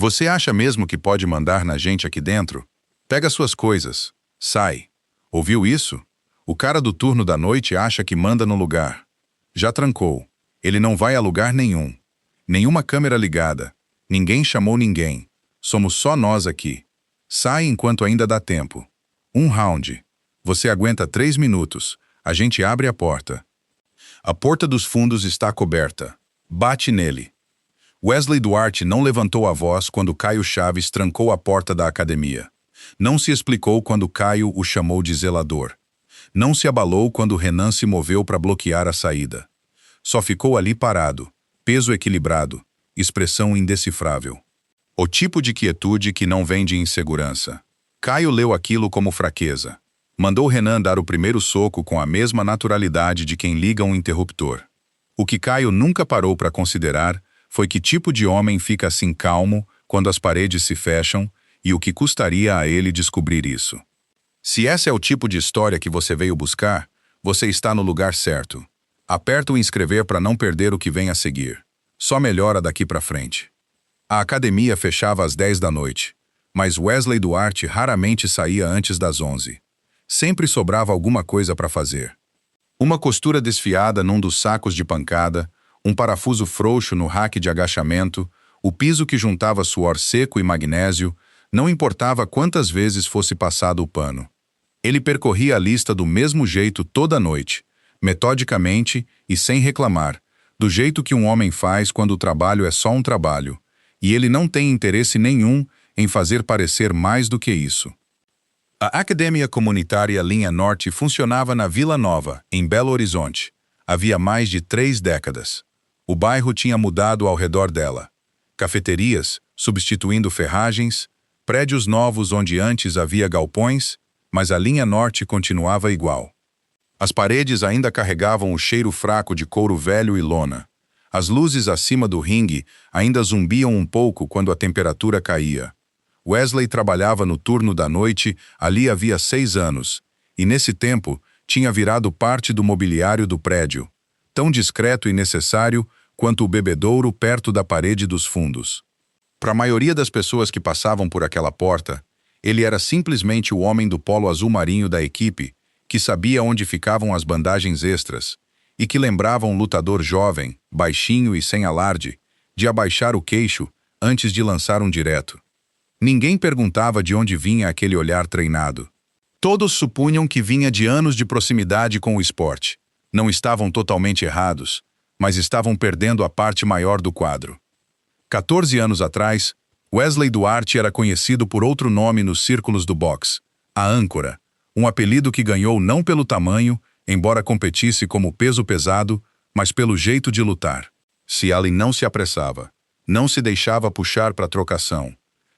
Você acha mesmo que pode mandar na gente aqui dentro? Pega suas coisas. Sai. Ouviu isso? O cara do turno da noite acha que manda no lugar. Já trancou. Ele não vai a lugar nenhum. Nenhuma câmera ligada. Ninguém chamou ninguém. Somos só nós aqui. Sai enquanto ainda dá tempo. Um round. Você aguenta 3 minutos. A gente abre a porta. A porta dos fundos está coberta. Bate nele. Wesley Duarte não levantou a voz quando Caio Chaves trancou a porta da academia. Não se explicou quando Caio o chamou de zelador. Não se abalou quando Renan se moveu para bloquear a saída. Só ficou ali parado, peso equilibrado, expressão indecifrável. O tipo de quietude que não vem de insegurança. Caio leu aquilo como fraqueza. Mandou Renan dar o primeiro soco com a mesma naturalidade de quem liga um interruptor. O que Caio nunca parou para considerar foi que tipo de homem fica assim calmo quando as paredes se fecham e o que custaria a ele descobrir isso. Se esse é o tipo de história que você veio buscar, você está no lugar certo. Aperta o inscrever para não perder o que vem a seguir. Só melhora daqui para frente. A academia fechava às 10 da noite, mas Wesley Duarte raramente saía antes das 11. Sempre sobrava alguma coisa para fazer. Uma costura desfiada num dos sacos de pancada, um parafuso frouxo no rack de agachamento, o piso que juntava suor seco e magnésio, não importava quantas vezes fosse passado o pano. Ele percorria a lista do mesmo jeito toda noite, metodicamente e sem reclamar, do jeito que um homem faz quando o trabalho é só um trabalho, e ele não tem interesse nenhum em fazer parecer mais do que isso. A Academia Comunitária Linha Norte funcionava na Vila Nova, em Belo Horizonte, havia mais de 3 décadas. O bairro tinha mudado ao redor dela. Cafeterias, substituindo ferragens, prédios novos onde antes havia galpões, mas a linha norte continuava igual. As paredes ainda carregavam o cheiro fraco de couro velho e lona. As luzes acima do ringue ainda zumbiam um pouco quando a temperatura caía. Wesley trabalhava no turno da noite ali havia 6 anos, e nesse tempo tinha virado parte do mobiliário do prédio, tão discreto e necessário quanto o bebedouro perto da parede dos fundos. Para a maioria das pessoas que passavam por aquela porta, ele era simplesmente o homem do polo azul marinho da equipe, que sabia onde ficavam as bandagens extras, e que lembrava um lutador jovem, baixinho e sem alarde, de abaixar o queixo antes de lançar um direto. Ninguém perguntava de onde vinha aquele olhar treinado. Todos supunham que vinha de anos de proximidade com o esporte. Não estavam totalmente errados, mas estavam perdendo a parte maior do quadro. 14 anos atrás, Wesley Duarte era conhecido por outro nome nos círculos do boxe, a âncora, um apelido que ganhou não pelo tamanho, embora competisse como peso pesado, mas pelo jeito de lutar. Se Allen não se apressava, não se deixava puxar para trocação,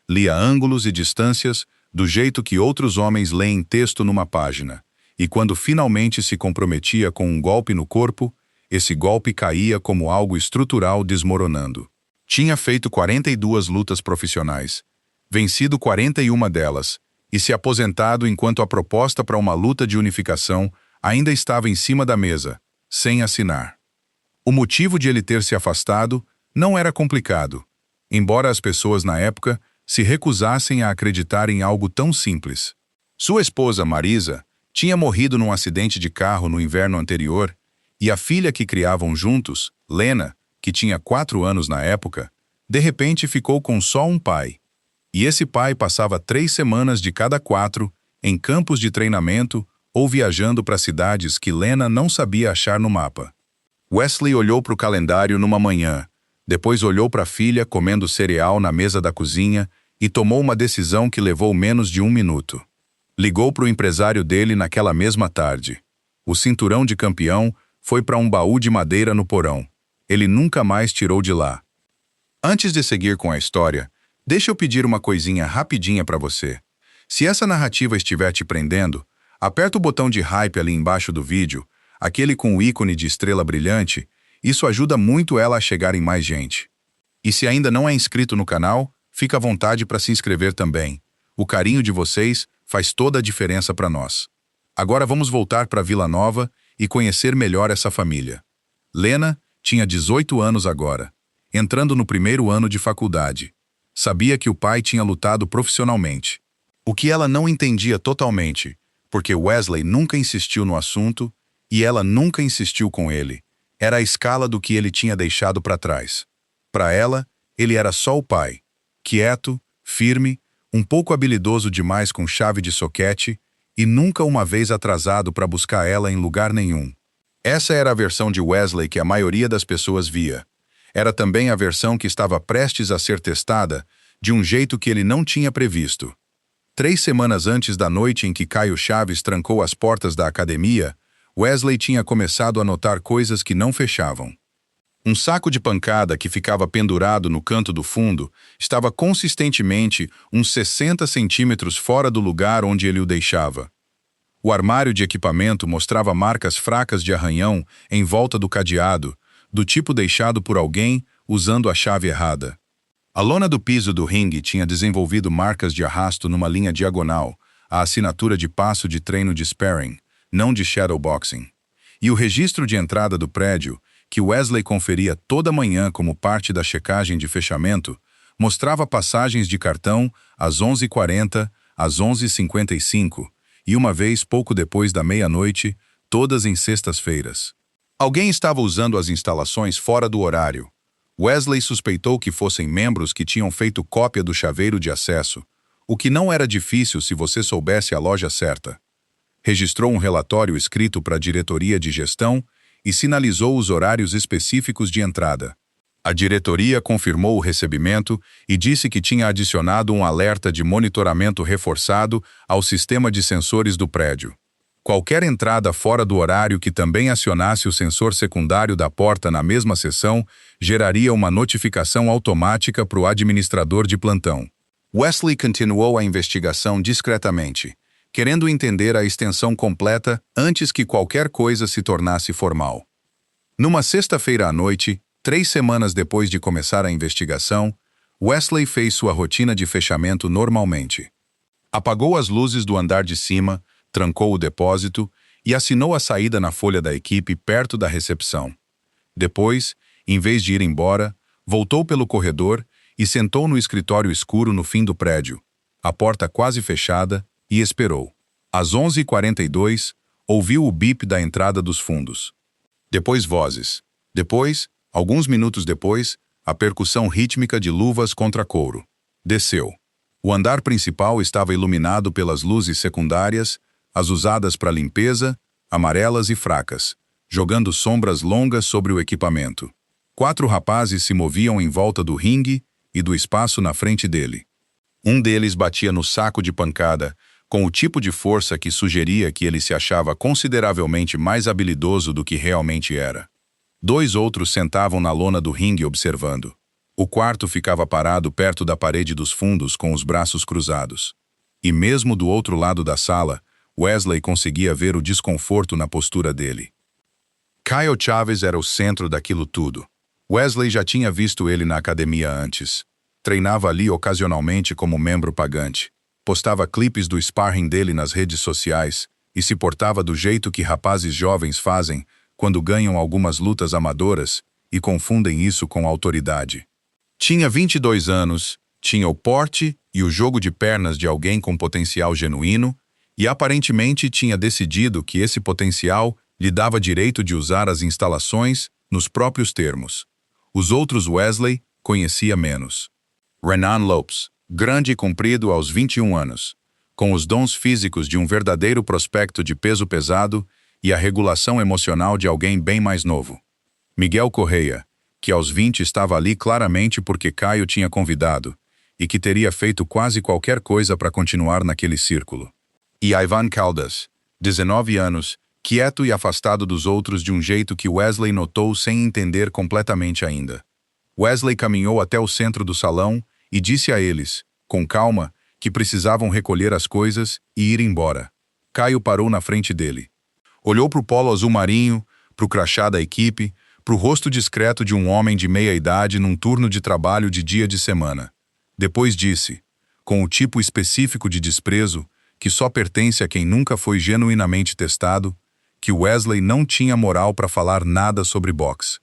lia ângulos e distâncias do jeito que outros homens leem texto numa página, e quando finalmente se comprometia com um golpe no corpo, esse golpe caía como algo estrutural desmoronando. Tinha feito 42 lutas profissionais, vencido 41 delas, e se aposentado enquanto a proposta para uma luta de unificação ainda estava em cima da mesa, sem assinar. O motivo de ele ter se afastado não era complicado, embora as pessoas na época se recusassem a acreditar em algo tão simples. Sua esposa, Marisa, tinha morrido num acidente de carro no inverno anterior, e a filha que criavam juntos, Lena, que tinha 4 anos na época, de repente ficou com só um pai. E esse pai passava 3 semanas de cada 4 em campos de treinamento ou viajando para cidades que Lena não sabia achar no mapa. Wesley olhou para o calendário numa manhã, depois olhou para a filha comendo cereal na mesa da cozinha e tomou uma decisão que levou menos de 1 minuto. Ligou para o empresário dele naquela mesma tarde. O cinturão de campeão foi para um baú de madeira no porão. Ele nunca mais tirou de lá. Antes de seguir com a história, deixa eu pedir uma coisinha rapidinha para você. Se essa narrativa estiver te prendendo, aperta o botão de hype ali embaixo do vídeo, aquele com o ícone de estrela brilhante, isso ajuda muito ela a chegar em mais gente. E se ainda não é inscrito no canal, fica à vontade para se inscrever também. O carinho de vocês faz toda a diferença para nós. Agora vamos voltar para Vila Nova e conhecer melhor essa família. Lena tinha 18 anos agora, entrando no primeiro ano de faculdade. Sabia que o pai tinha lutado profissionalmente. O que ela não entendia totalmente, porque Wesley nunca insistiu no assunto e ela nunca insistiu com ele, era a escala do que ele tinha deixado para trás. Para ela, ele era só o pai, quieto, firme, um pouco habilidoso demais com chave de soquete e nunca uma vez atrasado para buscar ela em lugar nenhum. Essa era a versão de Wesley que a maioria das pessoas via. Era também a versão que estava prestes a ser testada de um jeito que ele não tinha previsto. 3 semanas antes da noite em que Caio Chaves trancou as portas da academia, Wesley tinha começado a notar coisas que não fechavam. Um saco de pancada que ficava pendurado no canto do fundo estava consistentemente uns 60 centímetros fora do lugar onde ele o deixava. O armário de equipamento mostrava marcas fracas de arranhão em volta do cadeado, do tipo deixado por alguém usando a chave errada. A lona do piso do ringue tinha desenvolvido marcas de arrasto numa linha diagonal, a assinatura de passo de treino de sparring, não de shadowboxing. E o registro de entrada do prédio, que Wesley conferia toda manhã como parte da checagem de fechamento, mostrava passagens de cartão às 11h40, às 11h55 e uma vez pouco depois da meia-noite, todas em sextas-feiras. Alguém estava usando as instalações fora do horário. Wesley suspeitou que fossem membros que tinham feito cópia do chaveiro de acesso, o que não era difícil se você soubesse a loja certa. Registrou um relatório escrito para a diretoria de gestão e sinalizou os horários específicos de entrada. A diretoria confirmou o recebimento e disse que tinha adicionado um alerta de monitoramento reforçado ao sistema de sensores do prédio. Qualquer entrada fora do horário que também acionasse o sensor secundário da porta na mesma sessão geraria uma notificação automática para o administrador de plantão. Wesley continuou a investigação discretamente, querendo entender a extensão completa antes que qualquer coisa se tornasse formal. Numa sexta-feira à noite, 3 semanas depois de começar a investigação, Wesley fez sua rotina de fechamento normalmente. Apagou as luzes do andar de cima, trancou o depósito e assinou a saída na folha da equipe perto da recepção. Depois, em vez de ir embora, voltou pelo corredor e sentou no escritório escuro no fim do prédio, a porta quase fechada, e esperou. Às 11h42, ouviu o bip da entrada dos fundos. Depois vozes. Depois, alguns minutos depois, a percussão rítmica de luvas contra couro. Desceu. O andar principal estava iluminado pelas luzes secundárias, as usadas para limpeza, amarelas e fracas, jogando sombras longas sobre o equipamento. 4 rapazes se moviam em volta do ringue e do espaço na frente dele. Um deles batia no saco de pancada, com o tipo de força que sugeria que ele se achava consideravelmente mais habilidoso do que realmente era. 2 outros sentavam na lona do ringue observando. O quarto ficava parado perto da parede dos fundos com os braços cruzados. E mesmo do outro lado da sala, Wesley conseguia ver o desconforto na postura dele. Caio Chaves era o centro daquilo tudo. Wesley já tinha visto ele na academia antes. Treinava ali ocasionalmente como membro pagante. Postava clipes do sparring dele nas redes sociais e se portava do jeito que rapazes jovens fazem quando ganham algumas lutas amadoras e confundem isso com autoridade. Tinha 22 anos, tinha o porte e o jogo de pernas de alguém com potencial genuíno e aparentemente tinha decidido que esse potencial lhe dava direito de usar as instalações nos próprios termos. Os outros Wesley conhecia menos. Renan Lopes, grande e comprido aos 21 anos, com os dons físicos de um verdadeiro prospecto de peso pesado e a regulação emocional de alguém bem mais novo. Miguel Correia, que aos 20 estava ali claramente porque Caio tinha convidado e que teria feito quase qualquer coisa para continuar naquele círculo. E Ivan Caldas, 19 anos, quieto e afastado dos outros de um jeito que Wesley notou sem entender completamente ainda. Wesley caminhou até o centro do salão e disse a eles, com calma, que precisavam recolher as coisas e ir embora. Caio parou na frente dele. Olhou para o polo azul marinho, para o crachá da equipe, para o rosto discreto de um homem de meia-idade num turno de trabalho de dia de semana. Depois disse, com o tipo específico de desprezo que só pertence a quem nunca foi genuinamente testado, que Wesley não tinha moral para falar nada sobre boxe.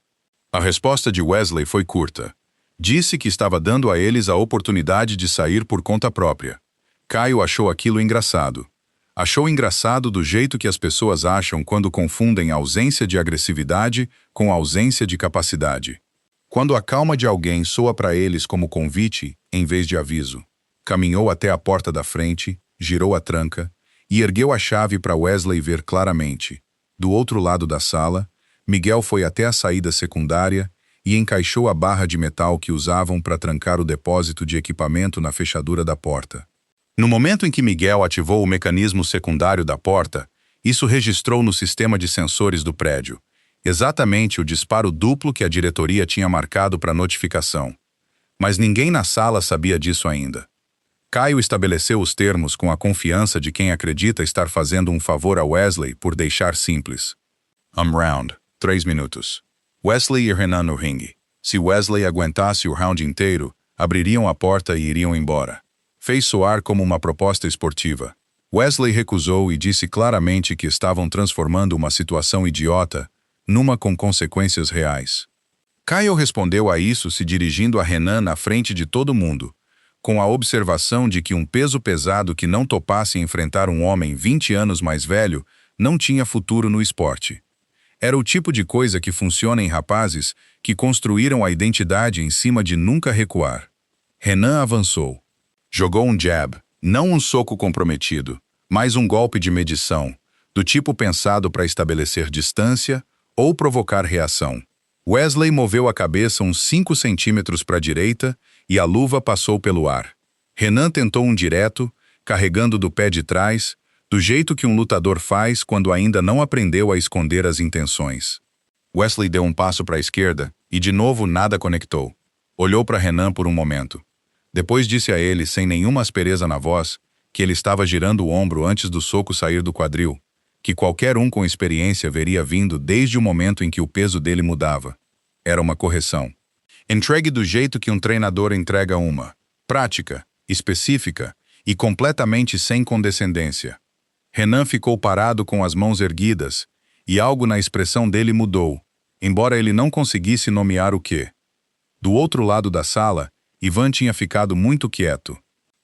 A resposta de Wesley foi curta. Disse que estava dando a eles a oportunidade de sair por conta própria. Caio achou aquilo engraçado. Achou engraçado do jeito que as pessoas acham quando confundem ausência de agressividade com ausência de capacidade. Quando a calma de alguém soa para eles como convite, em vez de aviso. Caminhou até a porta da frente, girou a tranca e ergueu a chave para Wesley ver claramente. Do outro lado da sala, Miguel foi até a saída secundária e encaixou a barra de metal que usavam para trancar o depósito de equipamento na fechadura da porta. No momento em que Miguel ativou o mecanismo secundário da porta, isso registrou no sistema de sensores do prédio, exatamente o disparo duplo que a diretoria tinha marcado para notificação. Mas ninguém na sala sabia disso ainda. Caio estabeleceu os termos com a confiança de quem acredita estar fazendo um favor a Wesley por deixar simples. Round, 3 minutos. Wesley e Renan no ringue. Se Wesley aguentasse o round inteiro, abririam a porta e iriam embora. Fez soar como uma proposta esportiva. Wesley recusou e disse claramente que estavam transformando uma situação idiota numa com consequências reais. Kyle respondeu a isso se dirigindo a Renan na frente de todo mundo, com a observação de que um peso pesado que não topasse enfrentar um homem 20 anos mais velho não tinha futuro no esporte. Era o tipo de coisa que funciona em rapazes que construíram a identidade em cima de nunca recuar. Renan avançou. Jogou um jab, não um soco comprometido, mas um golpe de medição, do tipo pensado para estabelecer distância ou provocar reação. Wesley moveu a cabeça uns 5 centímetros para a direita e a luva passou pelo ar. Renan tentou um direto, carregando do pé de trás, do jeito que um lutador faz quando ainda não aprendeu a esconder as intenções. Wesley deu um passo para a esquerda e de novo nada conectou. Olhou para Renan por um momento. Depois disse a ele, sem nenhuma aspereza na voz, que ele estava girando o ombro antes do soco sair do quadril, que qualquer um com experiência veria vindo desde o momento em que o peso dele mudava. Era uma correção. Entregue do jeito que um treinador entrega uma. Prática, específica e completamente sem condescendência. Renan ficou parado com as mãos erguidas, e algo na expressão dele mudou, embora ele não conseguisse nomear o quê. Do outro lado da sala, Ivan tinha ficado muito quieto.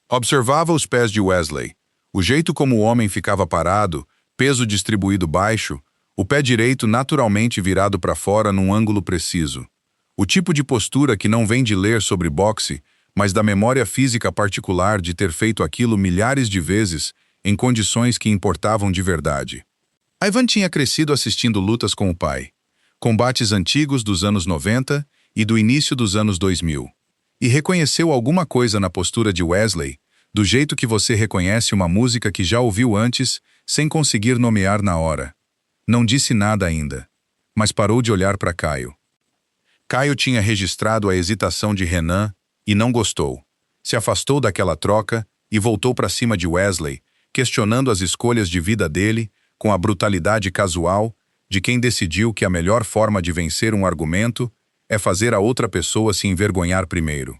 Observava os pés de Wesley, o jeito como o homem ficava parado, peso distribuído baixo, o pé direito naturalmente virado para fora num ângulo preciso. O tipo de postura que não vem de ler sobre boxe, mas da memória física particular de ter feito aquilo milhares de vezes em condições que importavam de verdade. Ivan tinha crescido assistindo lutas com o pai, combates antigos dos anos 90 e do início dos anos 2000. E reconheceu alguma coisa na postura de Wesley, do jeito que você reconhece uma música que já ouviu antes, sem conseguir nomear na hora. Não disse nada ainda, mas parou de olhar para Caio. Caio tinha registrado a hesitação de Renan e não gostou. Se afastou daquela troca e voltou para cima de Wesley, questionando as escolhas de vida dele com a brutalidade casual de quem decidiu que a melhor forma de vencer um argumento é fazer a outra pessoa se envergonhar primeiro.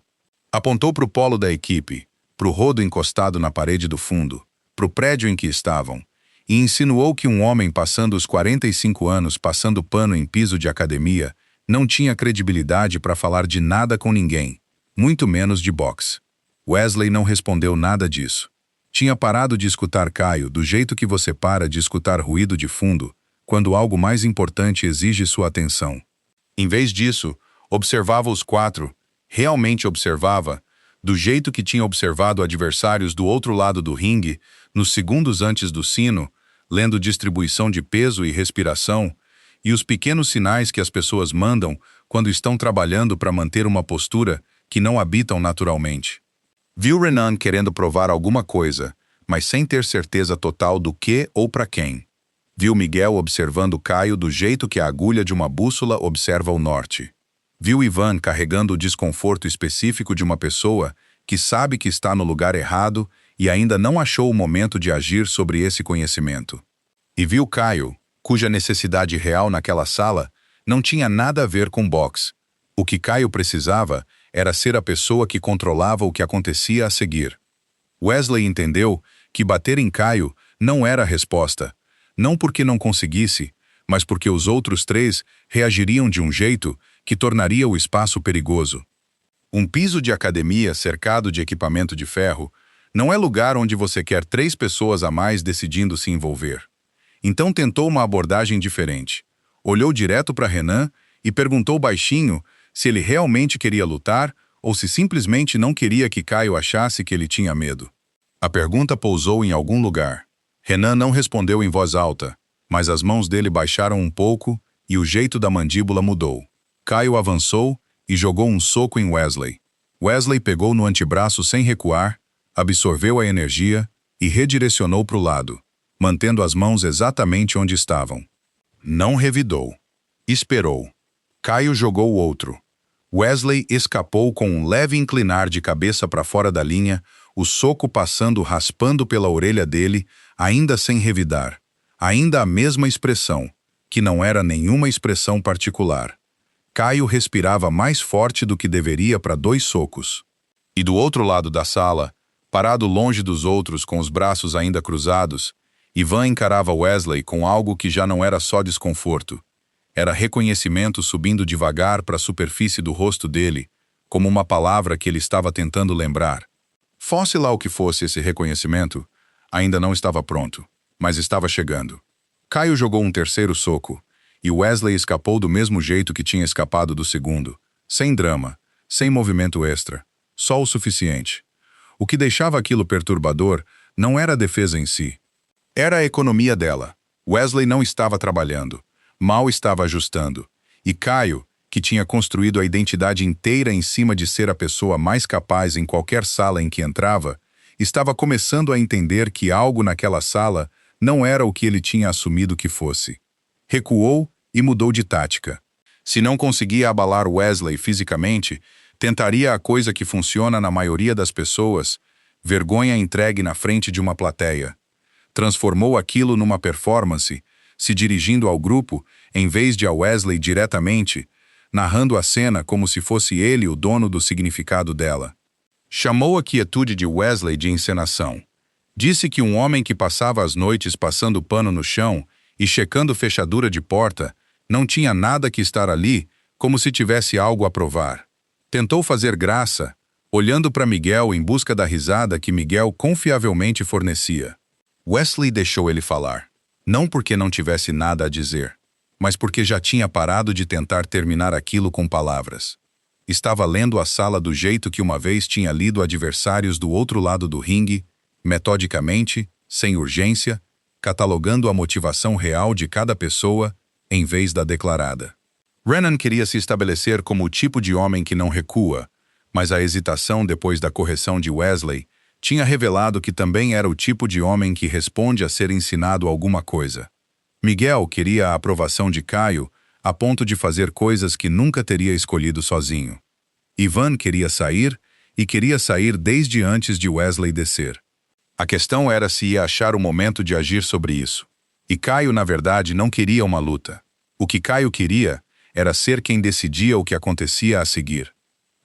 Apontou para o polo da equipe, para o rodo encostado na parede do fundo, para o prédio em que estavam, e insinuou que um homem passando os 45 anos passando pano em piso de academia não tinha credibilidade para falar de nada com ninguém, muito menos de boxe. Wesley não respondeu nada disso. Tinha parado de escutar Caio do jeito que você para de escutar ruído de fundo quando algo mais importante exige sua atenção. Em vez disso, observava os 4, realmente observava, do jeito que tinha observado adversários do outro lado do ringue, nos segundos antes do sino, lendo distribuição de peso e respiração, e os pequenos sinais que as pessoas mandam quando estão trabalhando para manter uma postura que não habitam naturalmente. Viu Renan querendo provar alguma coisa, mas sem ter certeza total do que ou para quem. Viu Miguel observando Caio do jeito que a agulha de uma bússola observa o norte. Viu Ivan carregando o desconforto específico de uma pessoa que sabe que está no lugar errado e ainda não achou o momento de agir sobre esse conhecimento. E viu Caio, cuja necessidade real naquela sala não tinha nada a ver com boxe. O que Caio precisava era ser a pessoa que controlava o que acontecia a seguir. Wesley entendeu que bater em Caio não era a resposta, não porque não conseguisse, mas porque os outros 3 reagiriam de um jeito que tornaria o espaço perigoso. Um piso de academia cercado de equipamento de ferro não é lugar onde você quer 3 pessoas a mais decidindo se envolver. Então tentou uma abordagem diferente. Olhou direto para Renan e perguntou baixinho se ele realmente queria lutar ou se simplesmente não queria que Caio achasse que ele tinha medo. A pergunta pousou em algum lugar. Renan não respondeu em voz alta, mas as mãos dele baixaram um pouco e o jeito da mandíbula mudou. Caio avançou e jogou um soco em Wesley. Wesley pegou no antebraço sem recuar, absorveu a energia e redirecionou para o lado, mantendo as mãos exatamente onde estavam. Não revidou. Esperou. Caio jogou outro. Wesley escapou com um leve inclinar de cabeça para fora da linha, o soco passando raspando pela orelha dele, ainda sem revidar. Ainda a mesma expressão, que não era nenhuma expressão particular. Caio respirava mais forte do que deveria para 2 socos. E do outro lado da sala, parado longe dos outros com os braços ainda cruzados, Ivan encarava Wesley com algo que já não era só desconforto. Era reconhecimento subindo devagar para a superfície do rosto dele, como uma palavra que ele estava tentando lembrar. Fosse lá o que fosse esse reconhecimento, ainda não estava pronto, mas estava chegando. Caio jogou um terceiro soco, e Wesley escapou do mesmo jeito que tinha escapado do segundo, sem drama, sem movimento extra, só o suficiente. O que deixava aquilo perturbador não era a defesa em si. Era a economia dela. Wesley não estava trabalhando, mal estava ajustando. E Caio, que tinha construído a identidade inteira em cima de ser a pessoa mais capaz em qualquer sala em que entrava, estava começando a entender que algo naquela sala não era o que ele tinha assumido que fosse. Recuou e mudou de tática. Se não conseguia abalar Wesley fisicamente, tentaria a coisa que funciona na maioria das pessoas, vergonha entregue na frente de uma plateia. Transformou aquilo numa performance, se dirigindo ao grupo, em vez de a Wesley diretamente, narrando a cena como se fosse ele o dono do significado dela. Chamou a quietude de Wesley de encenação. Disse que um homem que passava as noites passando pano no chão e checando fechadura de porta não tinha nada que estar ali, como se tivesse algo a provar. Tentou fazer graça, olhando para Miguel em busca da risada que Miguel confiavelmente fornecia. Wesley deixou ele falar, não porque não tivesse nada a dizer, mas porque já tinha parado de tentar terminar aquilo com palavras. Estava lendo a sala do jeito que uma vez tinha lido adversários do outro lado do ringue, metodicamente, sem urgência, catalogando a motivação real de cada pessoa, em vez da declarada. Renan queria se estabelecer como o tipo de homem que não recua, mas a hesitação depois da correção de Wesley tinha revelado que também era o tipo de homem que responde a ser ensinado alguma coisa. Miguel queria a aprovação de Caio a ponto de fazer coisas que nunca teria escolhido sozinho. Ivan queria sair e queria sair desde antes de Wesley descer. A questão era se ia achar o momento de agir sobre isso. E Caio, na verdade, não queria uma luta. O que Caio queria era ser quem decidia o que acontecia a seguir.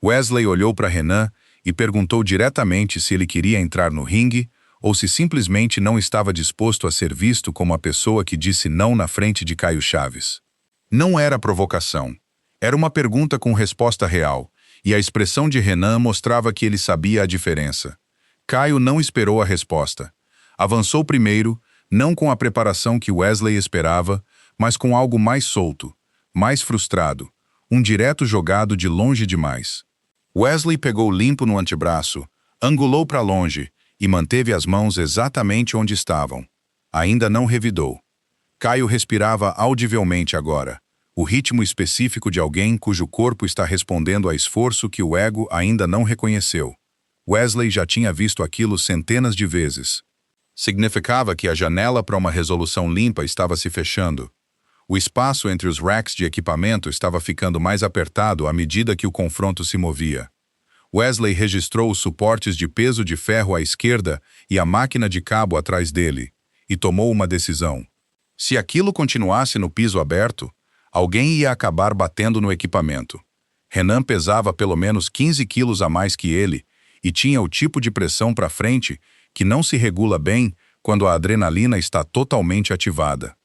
Wesley olhou para Renan e perguntou diretamente se ele queria entrar no ringue ou se simplesmente não estava disposto a ser visto como a pessoa que disse não na frente de Caio Chaves. Não era provocação. Era uma pergunta com resposta real, e a expressão de Renan mostrava que ele sabia a diferença. Caio não esperou a resposta. Avançou primeiro, não com a preparação que Wesley esperava, mas com algo mais solto, mais frustrado, um direto jogado de longe demais. Wesley pegou limpo no antebraço, angulou para longe e manteve as mãos exatamente onde estavam. Ainda não revidou. Caio respirava audivelmente agora, o ritmo específico de alguém cujo corpo está respondendo a esforço que o ego ainda não reconheceu. Wesley já tinha visto aquilo centenas de vezes. Significava que a janela para uma resolução limpa estava se fechando. O espaço entre os racks de equipamento estava ficando mais apertado à medida que o confronto se movia. Wesley registrou os suportes de peso de ferro à esquerda e a máquina de cabo atrás dele, e tomou uma decisão. Se aquilo continuasse no piso aberto, alguém ia acabar batendo no equipamento. Renan pesava pelo menos 15 quilos a mais que ele e tinha o tipo de pressão para frente que não se regula bem quando a adrenalina está totalmente ativada.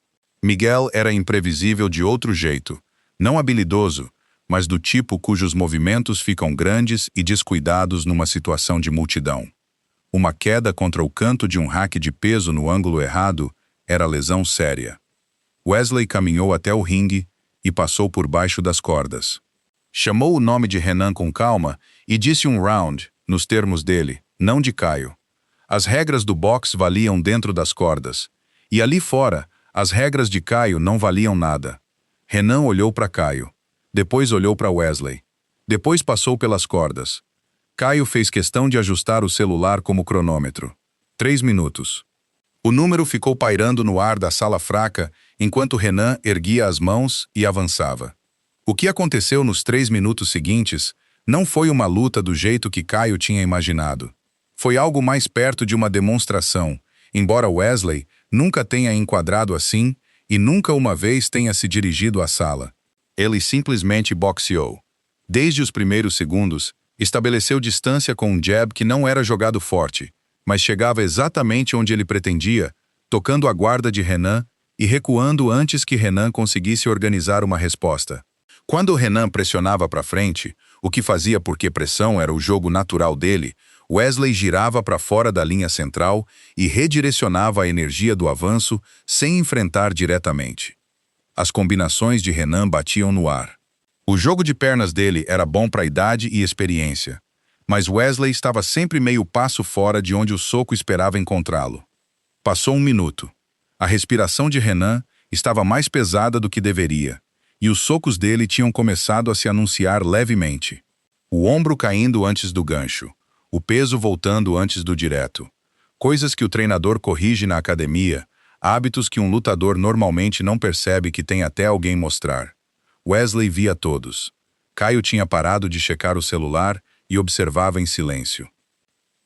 Miguel era imprevisível de outro jeito, não habilidoso, mas do tipo cujos movimentos ficam grandes e descuidados numa situação de multidão. Uma queda contra o canto de um rack de peso no ângulo errado era lesão séria. Wesley caminhou até o ringue e passou por baixo das cordas. Chamou o nome de Renan com calma e disse um round, nos termos dele, não de Caio. As regras do boxe valiam dentro das cordas, e ali fora, as regras de Caio não valiam nada. Renan olhou para Caio, depois olhou para Wesley, depois passou pelas cordas. Caio fez questão de ajustar o celular como cronômetro. 3 minutos. O número ficou pairando no ar da sala fraca enquanto Renan erguia as mãos e avançava. O que aconteceu nos 3 minutos seguintes não foi uma luta do jeito que Caio tinha imaginado. Foi algo mais perto de uma demonstração, embora Wesley nunca tenha enquadrado assim e nunca uma vez tenha se dirigido à sala. Ele simplesmente boxeou. Desde os primeiros segundos, estabeleceu distância com um jab que não era jogado forte, mas chegava exatamente onde ele pretendia, tocando a guarda de Renan e recuando antes que Renan conseguisse organizar uma resposta. Quando Renan pressionava para frente, o que fazia porque pressão era o jogo natural dele, Wesley girava para fora da linha central e redirecionava a energia do avanço sem enfrentar diretamente. As combinações de Renan batiam no ar. O jogo de pernas dele era bom para a idade e experiência, mas Wesley estava sempre meio passo fora de onde o soco esperava encontrá-lo. Passou 1 minuto. A respiração de Renan estava mais pesada do que deveria, e os socos dele tinham começado a se anunciar levemente. O ombro caindo antes do gancho, o peso voltando antes do direto. Coisas que o treinador corrige na academia, hábitos que um lutador normalmente não percebe que tem até alguém mostrar. Wesley via todos. Caio tinha parado de checar o celular e observava em silêncio.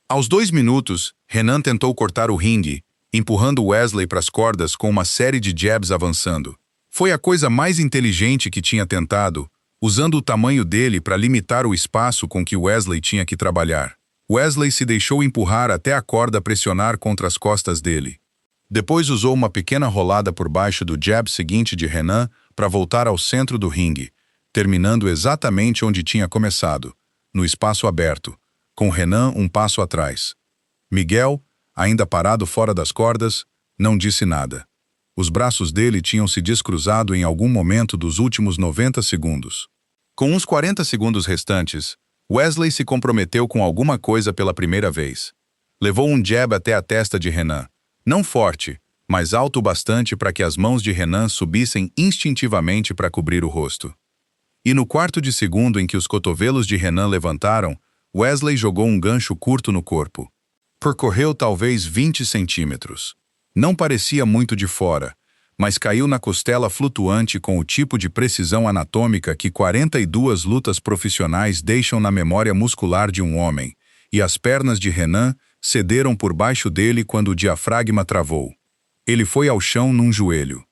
Aos 2 minutos, Renan tentou cortar o ringue, empurrando Wesley para as cordas com uma série de jabs avançando. Foi a coisa mais inteligente que tinha tentado, usando o tamanho dele para limitar o espaço com que Wesley tinha que trabalhar. Wesley se deixou empurrar até a corda pressionar contra as costas dele. Depois usou uma pequena rolada por baixo do jab seguinte de Renan para voltar ao centro do ringue, terminando exatamente onde tinha começado, no espaço aberto, com Renan um passo atrás. Miguel, ainda parado fora das cordas, não disse nada. Os braços dele tinham se descruzado em algum momento dos últimos 90 segundos. Com uns 40 segundos restantes, Wesley se comprometeu com alguma coisa pela primeira vez. Levou um jab até a testa de Renan. Não forte, mas alto o bastante para que as mãos de Renan subissem instintivamente para cobrir o rosto. E no quarto de segundo em que os cotovelos de Renan levantaram, Wesley jogou um gancho curto no corpo. Percorreu talvez 20 centímetros. Não parecia muito de fora, mas caiu na costela flutuante com o tipo de precisão anatômica que 42 lutas profissionais deixam na memória muscular de um homem, e as pernas de Renan cederam por baixo dele quando o diafragma travou. Ele foi ao chão num joelho.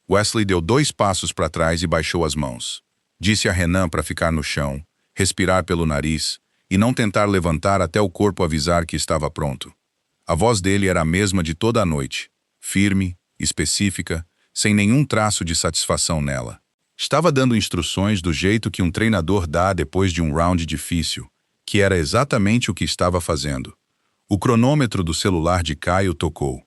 Wesley deu 2 passos para trás e baixou as mãos. Disse a Renan para ficar no chão, respirar pelo nariz e não tentar levantar até o corpo avisar que estava pronto. A voz dele era a mesma de toda a noite, firme, específica, sem nenhum traço de satisfação nela. Estava dando instruções do jeito que um treinador dá depois de um round difícil, que era exatamente o que estava fazendo. O cronômetro do celular de Caio tocou.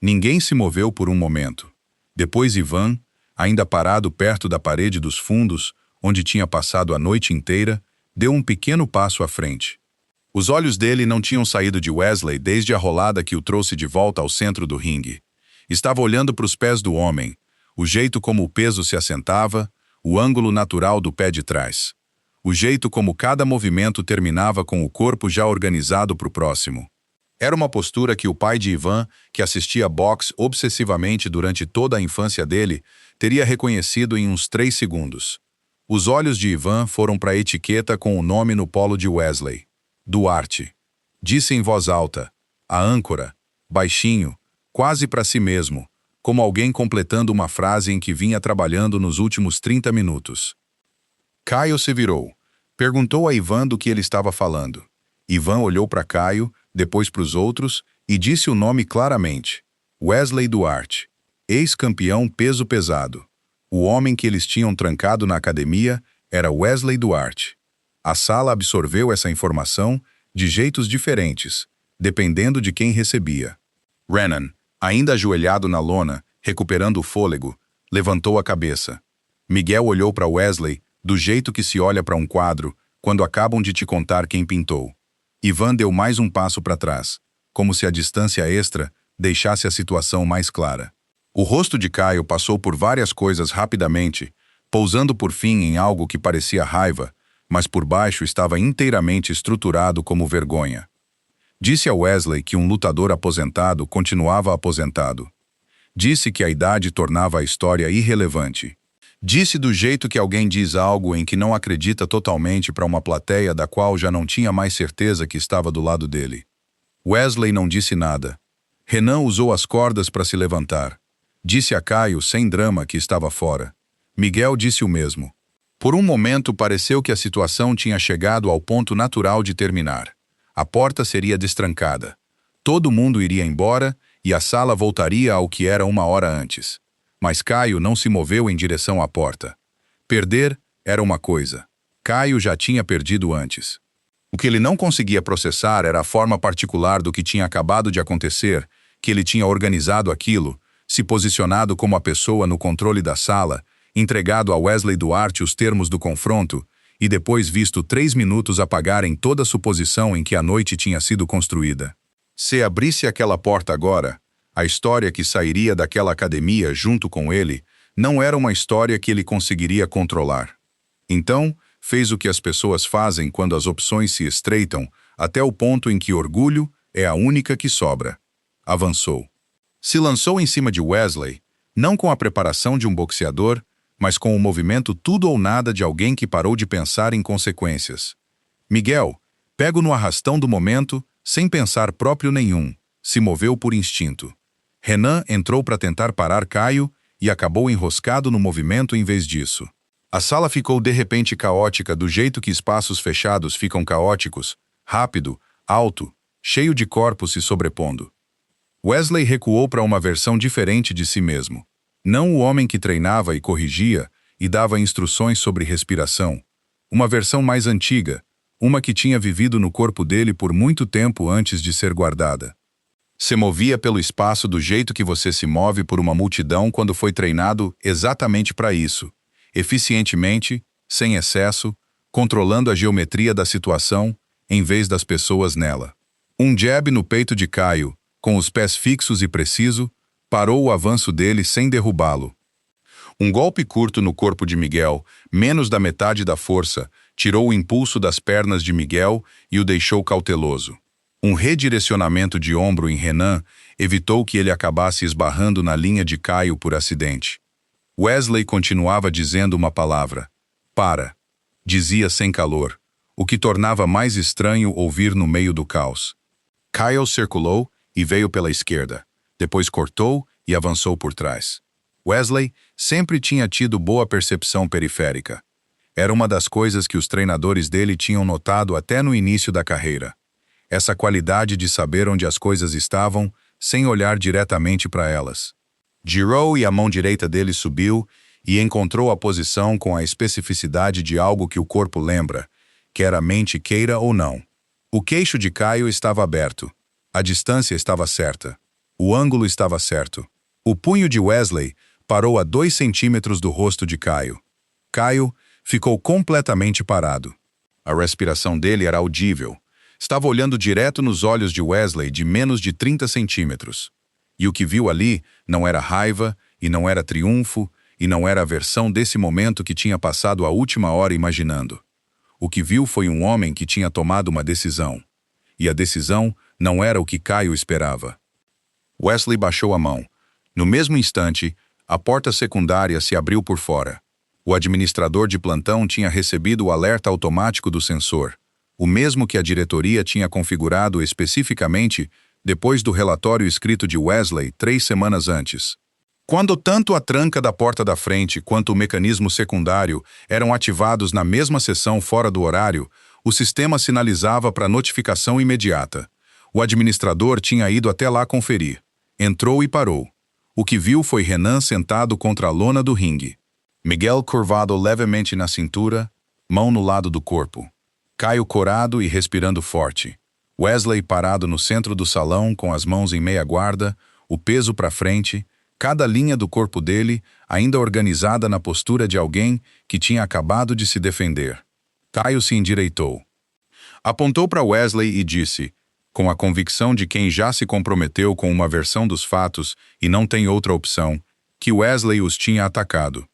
Ninguém se moveu por um momento. Depois Ivan, ainda parado perto da parede dos fundos, onde tinha passado a noite inteira, deu um pequeno passo à frente. Os olhos dele não tinham saído de Wesley desde a rolada que o trouxe de volta ao centro do ringue. Estava olhando para os pés do homem, o jeito como o peso se assentava, o ângulo natural do pé de trás. O jeito como cada movimento terminava com o corpo já organizado para o próximo. Era uma postura que o pai de Ivan, que assistia boxe obsessivamente durante toda a infância dele, teria reconhecido em uns 3 segundos. Os olhos de Ivan foram para a etiqueta com o nome no polo de Wesley. Duarte. Disse em voz alta, a âncora, baixinho, quase para si mesmo, como alguém completando uma frase em que vinha trabalhando nos últimos 30 minutos. Caio se virou. Perguntou a Ivan do que ele estava falando. Ivan olhou para Caio, depois para os outros, e disse o nome claramente. Wesley Duarte, ex-campeão peso pesado. O homem que eles tinham trancado na academia Era Wesley Duarte. A sala absorveu essa informação de jeitos diferentes, dependendo de quem recebia. Renan, ainda ajoelhado na lona, recuperando o fôlego, levantou a cabeça. Miguel olhou para Wesley do jeito que se olha para um quadro quando acabam de te contar quem pintou. Ivan deu mais um passo para trás, como se a distância extra deixasse a situação mais clara. O rosto de Caio passou por várias coisas rapidamente, pousando por fim em algo que parecia raiva, mas por baixo estava inteiramente estruturado como vergonha. Disse a Wesley que um lutador aposentado continuava aposentado. Disse que a idade tornava a história irrelevante. Disse do jeito que alguém diz algo em que não acredita totalmente para uma plateia da qual já não tinha mais certeza que estava do lado dele. Wesley não disse nada. Renan usou as cordas para se levantar. Disse a Caio sem drama que estava fora. Miguel disse o mesmo. Por um momento pareceu que a situação tinha chegado ao ponto natural de terminar. A porta seria destrancada. Todo mundo iria embora e a sala voltaria ao que era uma hora antes. Mas Caio não se moveu em direção à porta. Perder era uma coisa. Caio já tinha perdido antes. O que ele não conseguia processar era a forma particular do que tinha acabado de acontecer, que ele tinha organizado aquilo, se posicionado como a pessoa no controle da sala, entregado a Wesley Duarte os termos do confronto e depois visto 3 minutos apagarem toda a suposição em que a noite tinha sido construída. Se abrisse aquela porta agora, a história que sairia daquela academia junto com ele não era uma história que ele conseguiria controlar. Então, fez o que as pessoas fazem quando as opções se estreitam até o ponto em que orgulho é a única que sobra. Avançou. Se lançou em cima de Wesley, não com a preparação de um boxeador, mas com o movimento tudo ou nada de alguém que parou de pensar em consequências. Miguel, pego no arrastão do momento, sem pensar próprio nenhum, se moveu por instinto. Renan entrou para tentar parar Caio e acabou enroscado no movimento em vez disso. A sala ficou de repente caótica do jeito que espaços fechados ficam caóticos, rápido, alto, cheio de corpos se sobrepondo. Wesley recuou para uma versão diferente de si mesmo. Não o homem que treinava e corrigia e dava instruções sobre respiração. Uma versão mais antiga, uma que tinha vivido no corpo dele por muito tempo antes de ser guardada. Se movia pelo espaço do jeito que você se move por uma multidão quando foi treinado exatamente para isso, eficientemente, sem excesso, controlando a geometria da situação, em vez das pessoas nela. Um jab no peito de Caio, com os pés fixos e preciso, parou o avanço dele sem derrubá-lo. Um golpe curto no corpo de Miguel, menos da metade da força, tirou o impulso das pernas de Miguel e o deixou cauteloso. Um redirecionamento de ombro em Renan evitou que ele acabasse esbarrando na linha de Caio por acidente. Wesley continuava dizendo uma palavra. Para. Dizia sem calor, o que tornava mais estranho ouvir no meio do caos. Caio circulou e veio pela esquerda. Depois cortou e avançou por trás. Wesley sempre tinha tido boa percepção periférica. Era uma das coisas que os treinadores dele tinham notado até no início da carreira. Essa qualidade de saber onde as coisas estavam, sem olhar diretamente para elas. Girou e a mão direita dele subiu e encontrou a posição com a especificidade de algo que o corpo lembra, quer a mente queira ou não. O queixo de Caio estava aberto. A distância estava certa. O ângulo estava certo. O punho de Wesley parou a 2 centímetros do rosto de Caio. Caio ficou completamente parado. A respiração dele era audível. Estava olhando direto nos olhos de Wesley de menos de 30 centímetros. E o que viu ali não era raiva, e não era triunfo, e não era a versão desse momento que tinha passado a última hora imaginando. O que viu foi um homem que tinha tomado uma decisão. E a decisão não era o que Caio esperava. Wesley baixou a mão. No mesmo instante, a porta secundária se abriu por fora. O administrador de plantão tinha recebido o alerta automático do sensor, o mesmo que a diretoria tinha configurado especificamente depois do relatório escrito de Wesley 3 semanas antes. Quando tanto a tranca da porta da frente quanto o mecanismo secundário eram ativados na mesma sessão fora do horário, o sistema sinalizava para notificação imediata. O administrador tinha ido até lá conferir. Entrou e parou. O que viu foi Renan sentado contra a lona do ringue. Miguel curvado levemente na cintura, mão no lado do corpo. Caio corado e respirando forte. Wesley parado no centro do salão com as mãos em meia guarda, o peso para frente, cada linha do corpo dele ainda organizada na postura de alguém que tinha acabado de se defender. Caio se endireitou. Apontou para Wesley e disse, com a convicção de quem já se comprometeu com uma versão dos fatos e não tem outra opção, que Wesley os tinha atacado.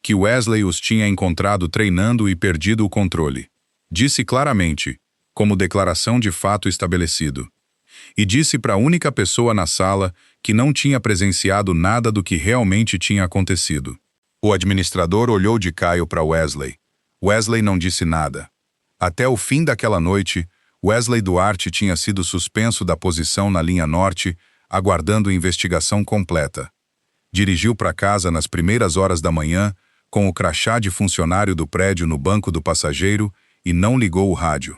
Que Wesley os tinha encontrado treinando e perdido o controle. Disse claramente, como declaração de fato estabelecido. E disse para a única pessoa na sala que não tinha presenciado nada do que realmente tinha acontecido. O administrador olhou de Caio para Wesley. Wesley não disse nada. Até o fim daquela noite, Wesley Duarte tinha sido suspenso da posição na linha norte, aguardando investigação completa. Dirigiu para casa nas primeiras horas da manhã, com o crachá de funcionário do prédio no banco do passageiro e não ligou o rádio.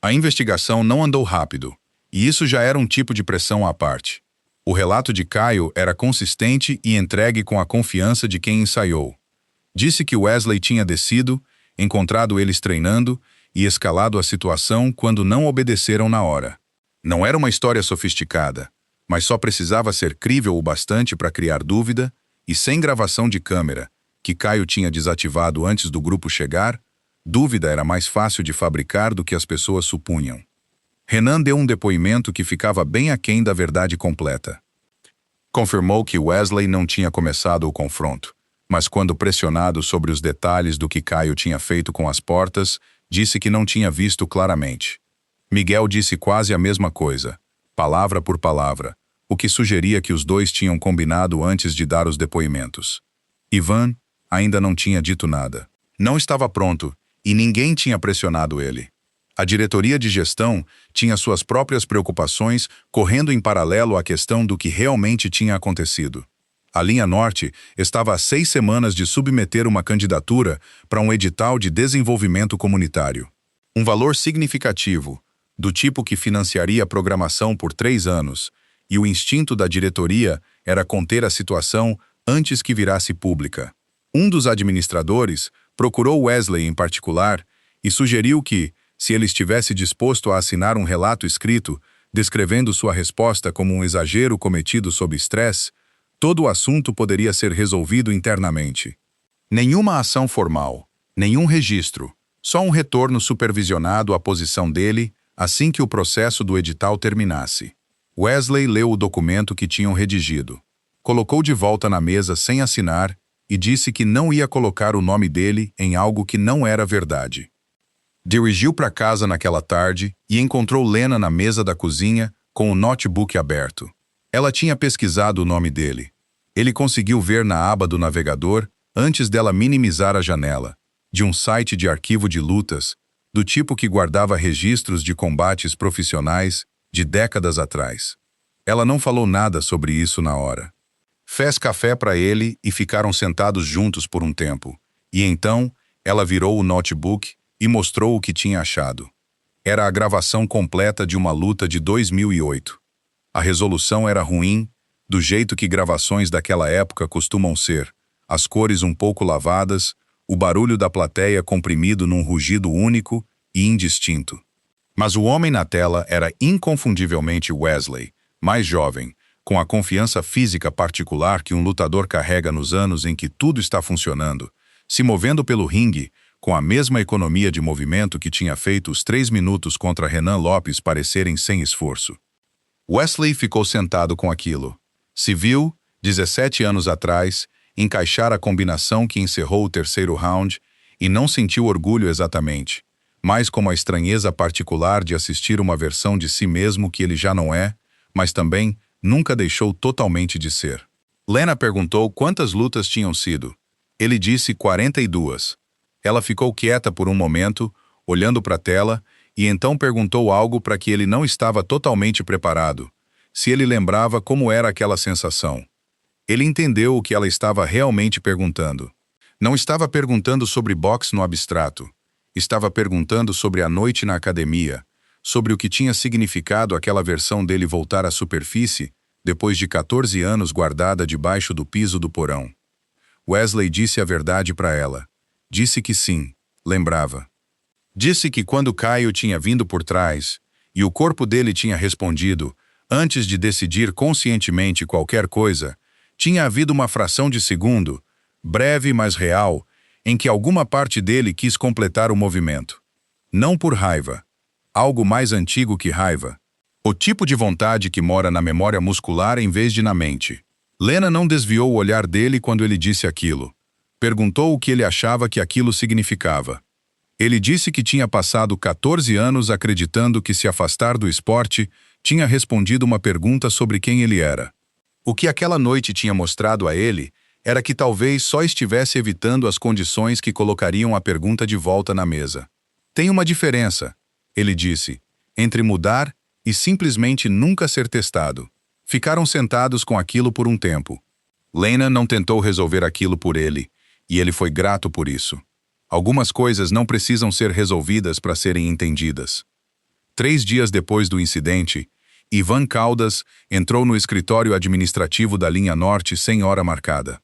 A investigação não andou rápido, e isso já era um tipo de pressão à parte. O relato de Caio era consistente e entregue com a confiança de quem ensaiou. Disse que Wesley tinha descido, encontrado eles treinando e escalado a situação quando não obedeceram na hora. Não era uma história sofisticada, mas só precisava ser crível o bastante para criar dúvida e sem gravação de câmera, que Caio tinha desativado antes do grupo chegar, dúvida era mais fácil de fabricar do que as pessoas supunham. Renan deu um depoimento que ficava bem aquém da verdade completa. Confirmou que Wesley não tinha começado o confronto, mas quando pressionado sobre os detalhes do que Caio tinha feito com as portas, disse que não tinha visto claramente. Miguel disse quase a mesma coisa, palavra por palavra, o que sugeria que os dois tinham combinado antes de dar os depoimentos. Ivan ainda não tinha dito nada. Não estava pronto, e ninguém tinha pressionado ele. A diretoria de gestão tinha suas próprias preocupações correndo em paralelo à questão do que realmente tinha acontecido. A linha norte estava há 6 semanas de submeter uma candidatura para um edital de desenvolvimento comunitário. Um valor significativo, do tipo que financiaria a programação por 3 anos, e o instinto da diretoria era conter a situação antes que virasse pública. Um dos administradores procurou Wesley em particular e sugeriu que, se ele estivesse disposto a assinar um relato escrito, descrevendo sua resposta como um exagero cometido sob estresse, todo o assunto poderia ser resolvido internamente. Nenhuma ação formal, nenhum registro, só um retorno supervisionado à posição dele assim que o processo do edital terminasse. Wesley leu o documento que tinham redigido, colocou de volta na mesa sem assinar e disse que não ia colocar o nome dele em algo que não era verdade. Dirigiu para casa naquela tarde e encontrou Lena na mesa da cozinha com o notebook aberto. Ela tinha pesquisado o nome dele. Ele conseguiu ver na aba do navegador antes dela minimizar a janela, de um site de arquivo de lutas, do tipo que guardava registros de combates profissionais de décadas atrás. Ela não falou nada sobre isso na hora. Fez café para ele e ficaram sentados juntos por um tempo. E então, ela virou o notebook e mostrou o que tinha achado. Era a gravação completa de uma luta de 2008. A resolução era ruim, do jeito que gravações daquela época costumam ser, as cores um pouco lavadas, o barulho da plateia comprimido num rugido único e indistinto. Mas o homem na tela era inconfundivelmente Wesley, mais jovem, com a confiança física particular que um lutador carrega nos anos em que tudo está funcionando, se movendo pelo ringue, com a mesma economia de movimento que tinha feito os 3 minutos contra Renan Lopes parecerem sem esforço. Wesley ficou sentado com aquilo. Se viu, 17 anos atrás, encaixar a combinação que encerrou o 3º round e não sentiu orgulho exatamente, mas como a estranheza particular de assistir uma versão de si mesmo que ele já não é, mas também nunca deixou totalmente de ser. Lena perguntou quantas lutas tinham sido. Ele disse 42. Ela ficou quieta por um momento, olhando para a tela, e então perguntou algo para que ele não estava totalmente preparado, se ele lembrava como era aquela sensação. Ele entendeu o que ela estava realmente perguntando. Não estava perguntando sobre boxe no abstrato. Estava perguntando sobre a noite na academia, sobre o que tinha significado aquela versão dele voltar à superfície depois de 14 anos guardada debaixo do piso do porão. Wesley disse a verdade para ela. Disse que sim, lembrava. Disse que quando Caio tinha vindo por trás, e o corpo dele tinha respondido, antes de decidir conscientemente qualquer coisa, tinha havido uma fração de segundo, breve mas real, em que alguma parte dele quis completar o movimento. Não por raiva. Algo mais antigo que raiva. O tipo de vontade que mora na memória muscular em vez de na mente. Lena não desviou o olhar dele quando ele disse aquilo. Perguntou o que ele achava que aquilo significava. Ele disse que tinha passado 14 anos acreditando que se afastar do esporte tinha respondido uma pergunta sobre quem ele era. O que aquela noite tinha mostrado a ele era que talvez só estivesse evitando as condições que colocariam a pergunta de volta na mesa. Tem uma diferença, ele disse, entre mudar e simplesmente nunca ser testado. Ficaram sentados com aquilo por um tempo. Lena não tentou resolver aquilo por ele, e ele foi grato por isso. Algumas coisas não precisam ser resolvidas para serem entendidas. 3 dias depois do incidente, Ivan Caldas entrou no escritório administrativo da linha norte sem hora marcada.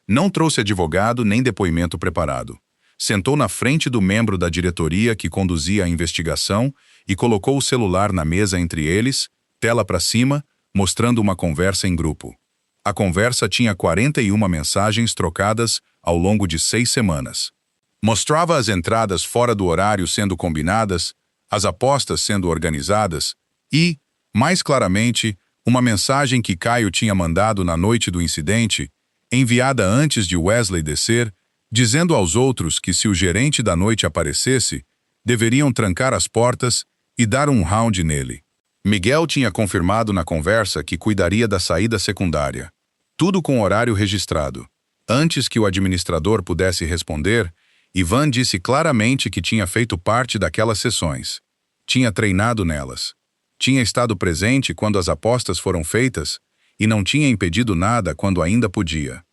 Não trouxe advogado nem depoimento preparado. Sentou na frente do membro da diretoria que conduzia a investigação e colocou o celular na mesa entre eles, tela para cima, mostrando uma conversa em grupo. A conversa tinha 41 mensagens trocadas ao longo de 6 semanas. Mostrava as entradas fora do horário sendo combinadas, as apostas sendo organizadas e, mais claramente, uma mensagem que Caio tinha mandado na noite do incidente, enviada antes de Wesley descer, dizendo aos outros que se o gerente da noite aparecesse, deveriam trancar as portas e dar um round nele. Miguel tinha confirmado na conversa que cuidaria da saída secundária. Tudo com horário registrado. Antes que o administrador pudesse responder, Ivan disse claramente que tinha feito parte daquelas sessões. Tinha treinado nelas. Tinha estado presente quando as apostas foram feitas e não tinha impedido nada quando ainda podia.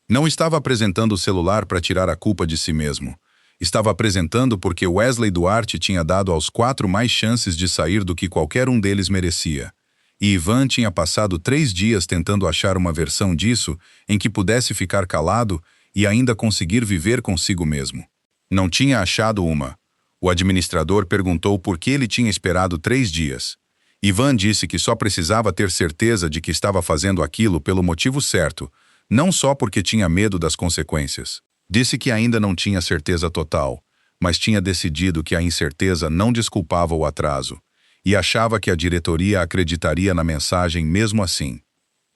Não estava apresentando o celular para tirar a culpa de si mesmo. Estava apresentando porque Wesley Duarte tinha dado aos 4 mais chances de sair do que qualquer um deles merecia. E Ivan tinha passado 3 dias tentando achar uma versão disso em que pudesse ficar calado e ainda conseguir viver consigo mesmo. Não tinha achado uma. O administrador perguntou por que ele tinha esperado 3 dias. Ivan disse que só precisava ter certeza de que estava fazendo aquilo pelo motivo certo, não só porque tinha medo das consequências. Disse que ainda não tinha certeza total, mas tinha decidido que a incerteza não desculpava o atraso, e achava que a diretoria acreditaria na mensagem mesmo assim.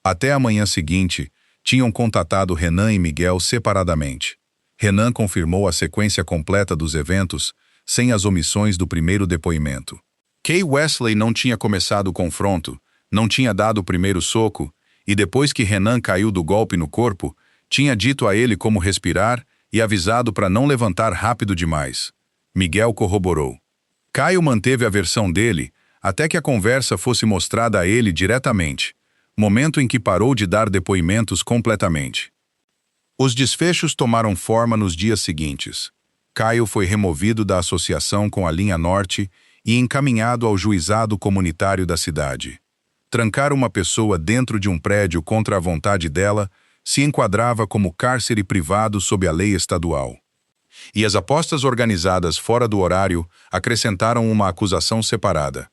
Até a manhã seguinte, tinham contatado Renan e Miguel separadamente. Renan confirmou a sequência completa dos eventos, sem as omissões do primeiro depoimento. Kay Wesley não tinha começado o confronto, não tinha dado o primeiro soco, e depois que Renan caiu do golpe no corpo, tinha dito a ele como respirar e avisado para não levantar rápido demais. Miguel corroborou. Caio manteve a versão dele até que a conversa fosse mostrada a ele diretamente, momento em que parou de dar depoimentos completamente. Os desfechos tomaram forma nos dias seguintes. Caio foi removido da associação com a linha norte e encaminhado ao juizado comunitário da cidade. Trancar uma pessoa dentro de um prédio contra a vontade dela se enquadrava como cárcere privado sob a lei estadual. E as apostas organizadas fora do horário acrescentaram uma acusação separada.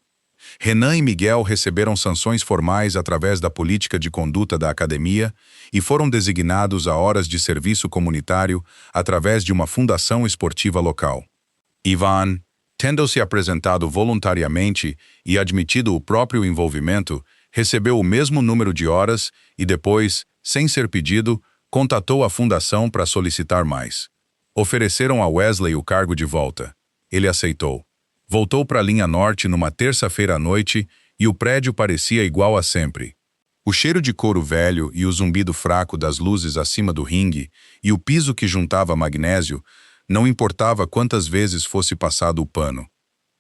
Renan e Miguel receberam sanções formais através da política de conduta da academia e foram designados a horas de serviço comunitário através de uma fundação esportiva local. Ivan, tendo-se apresentado voluntariamente e admitido o próprio envolvimento, recebeu o mesmo número de horas e depois, sem ser pedido, contatou a fundação para solicitar mais. Ofereceram a Wesley o cargo de volta. Ele aceitou. Voltou para a linha norte numa terça-feira à noite e o prédio parecia igual a sempre. O cheiro de couro velho e o zumbido fraco das luzes acima do ringue e o piso que juntava magnésio, não importava quantas vezes fosse passado o pano.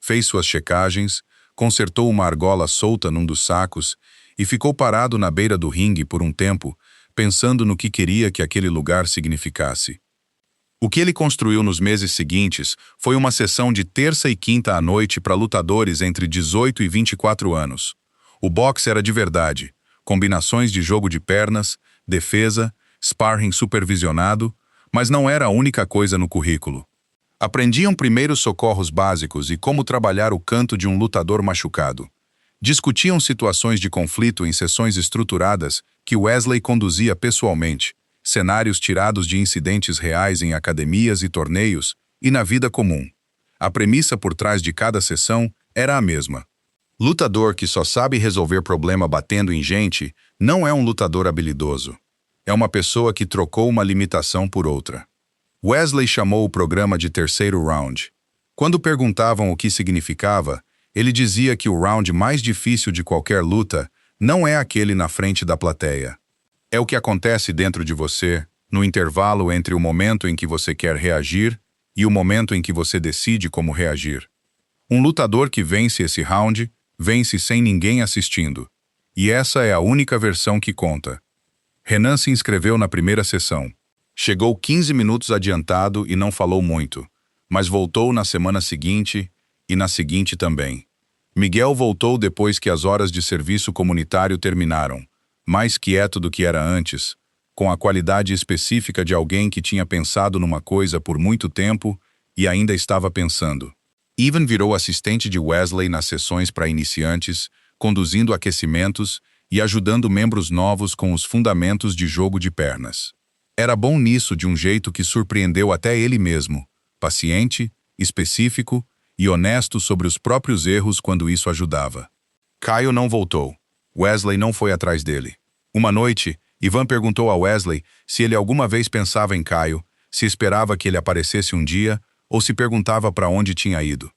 Fez suas checagens, consertou uma argola solta num dos sacos e ficou parado na beira do ringue por um tempo, pensando no que queria que aquele lugar significasse. O que ele construiu nos meses seguintes foi uma sessão de terça e quinta à noite para lutadores entre 18 e 24 anos. O boxe era de verdade, combinações de jogo de pernas, defesa, sparring supervisionado, mas não era a única coisa no currículo. Aprendiam primeiros socorros básicos e como trabalhar o canto de um lutador machucado. Discutiam situações de conflito em sessões estruturadas que Wesley conduzia pessoalmente, cenários tirados de incidentes reais em academias e torneios e na vida comum. A premissa por trás de cada sessão era a mesma. Lutador que só sabe resolver problema batendo em gente não é um lutador habilidoso. É uma pessoa que trocou uma limitação por outra. Wesley chamou o programa de terceiro round. Quando perguntavam o que significava, ele dizia que o round mais difícil de qualquer luta não é aquele na frente da plateia. É o que acontece dentro de você, no intervalo entre o momento em que você quer reagir e o momento em que você decide como reagir. Um lutador que vence esse round, vence sem ninguém assistindo. E essa é a única versão que conta. Renan se inscreveu na primeira sessão. Chegou 15 minutos adiantado e não falou muito, mas voltou na semana seguinte e na seguinte também. Miguel voltou depois que as horas de serviço comunitário terminaram, mais quieto do que era antes, com a qualidade específica de alguém que tinha pensado numa coisa por muito tempo e ainda estava pensando. Ivan virou assistente de Wesley nas sessões para iniciantes, conduzindo aquecimentos e ajudando membros novos com os fundamentos de jogo de pernas. Era bom nisso de um jeito que surpreendeu até ele mesmo, paciente, específico e honesto sobre os próprios erros quando isso ajudava. Caio não voltou. Wesley não foi atrás dele. Uma noite, Ivan perguntou a Wesley se ele alguma vez pensava em Caio, se esperava que ele aparecesse um dia ou se perguntava para onde tinha ido.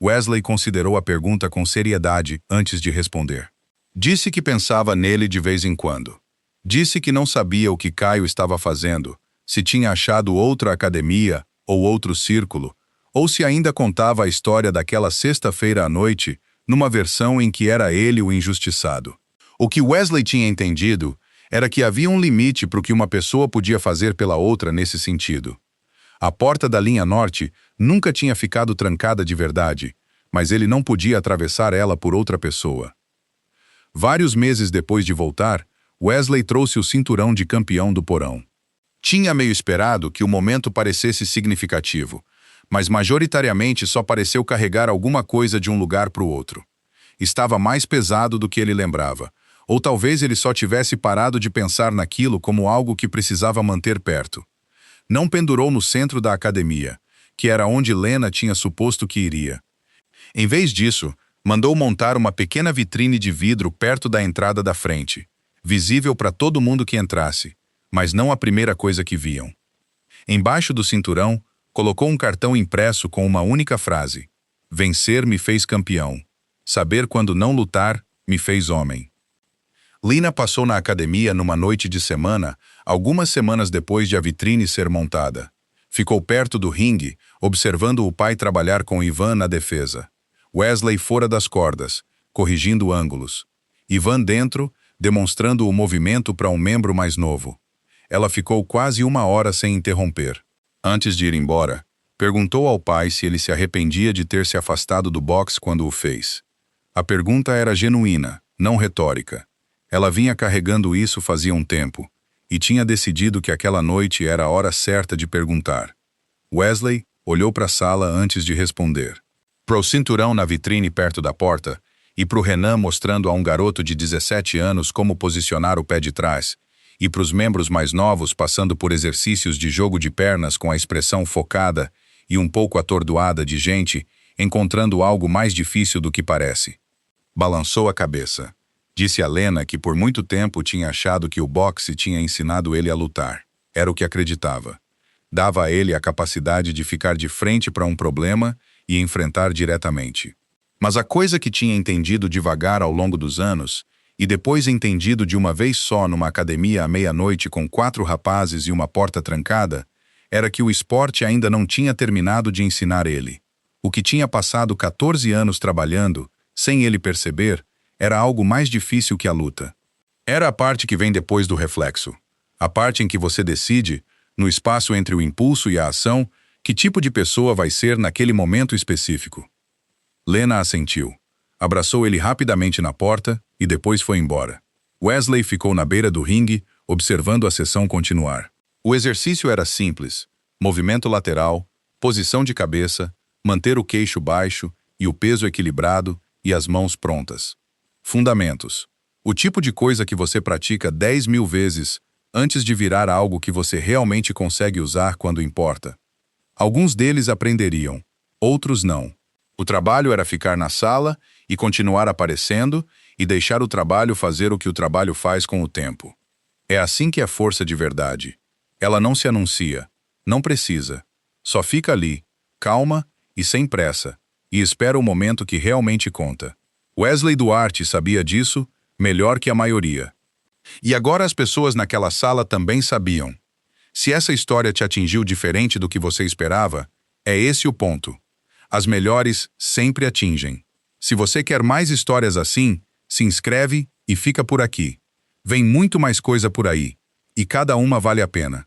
Wesley considerou a pergunta com seriedade antes de responder. Disse que pensava nele de vez em quando. Disse que não sabia o que Caio estava fazendo, se tinha achado outra academia ou outro círculo, ou se ainda contava a história daquela sexta-feira à noite, numa versão em que era ele o injustiçado. O que Wesley tinha entendido era que havia um limite para o que uma pessoa podia fazer pela outra nesse sentido. A porta da linha norte nunca tinha ficado trancada de verdade, mas ele não podia atravessar ela por outra pessoa. Vários meses depois de voltar, Wesley trouxe o cinturão de campeão do porão. Tinha meio esperado que o momento parecesse significativo, mas majoritariamente só pareceu carregar alguma coisa de um lugar para o outro. Estava mais pesado do que ele lembrava, ou talvez ele só tivesse parado de pensar naquilo como algo que precisava manter perto. Não pendurou no centro da academia, que era onde Lena tinha suposto que iria. Em vez disso, mandou montar uma pequena vitrine de vidro perto da entrada da frente, visível para todo mundo que entrasse, mas não a primeira coisa que viam. Embaixo do cinturão, colocou um cartão impresso com uma única frase: "Vencer me fez campeão. Saber quando não lutar me fez homem." Lena passou na academia numa noite de semana, algumas semanas depois de a vitrine ser montada. Ficou perto do ringue, observando o pai trabalhar com Ivan na defesa. Wesley fora das cordas, corrigindo ângulos. Ivan dentro, demonstrando o movimento para um membro mais novo. Ela ficou quase 1 hora sem interromper. Antes de ir embora, perguntou ao pai se ele se arrependia de ter se afastado do boxe quando o fez. A pergunta era genuína, não retórica. Ela vinha carregando isso fazia um tempo, e tinha decidido que aquela noite era a hora certa de perguntar. Wesley olhou para a sala antes de responder. Pro cinturão na vitrine perto da porta, e pro Renan mostrando a um garoto de 17 anos como posicionar o pé de trás, e pros membros mais novos passando por exercícios de jogo de pernas com a expressão focada e um pouco atordoada de gente encontrando algo mais difícil do que parece. Balançou a cabeça. Disse a Lena que por muito tempo tinha achado que o boxe tinha ensinado ele a lutar. Era o que acreditava. Dava a ele a capacidade de ficar de frente para um problema e enfrentar diretamente. Mas a coisa que tinha entendido devagar ao longo dos anos, e depois entendido de uma vez só numa academia à meia-noite com 4 rapazes e uma porta trancada, era que o esporte ainda não tinha terminado de ensinar ele. O que tinha passado 14 anos trabalhando, sem ele perceber, era algo mais difícil que a luta. Era a parte que vem depois do reflexo. A parte em que você decide, no espaço entre o impulso e a ação, que tipo de pessoa vai ser naquele momento específico. Lena assentiu. Abraçou ele rapidamente na porta e depois foi embora. Wesley ficou na beira do ringue, observando a sessão continuar. O exercício era simples. Movimento lateral, Posição de cabeça, manter o queixo baixo e o peso equilibrado e as mãos prontas. Fundamentos. O tipo de coisa que você pratica 10.000 vezes antes de virar algo que você realmente consegue usar quando importa. Alguns deles aprenderiam, outros não. O trabalho era ficar na sala e continuar aparecendo e deixar o trabalho fazer o que o trabalho faz com o tempo. É assim que é força de verdade. Ela não se anuncia, não precisa. Só fica ali, calma e sem pressa, e espera o momento que realmente conta. Wesley Duarte sabia disso melhor que a maioria. E agora as pessoas naquela sala também sabiam. Se essa história te atingiu diferente do que você esperava, é esse o ponto. As melhores sempre atingem. Se você quer mais histórias assim, se inscreve e fica por aqui. Vem muito mais coisa por aí, e cada uma vale a pena.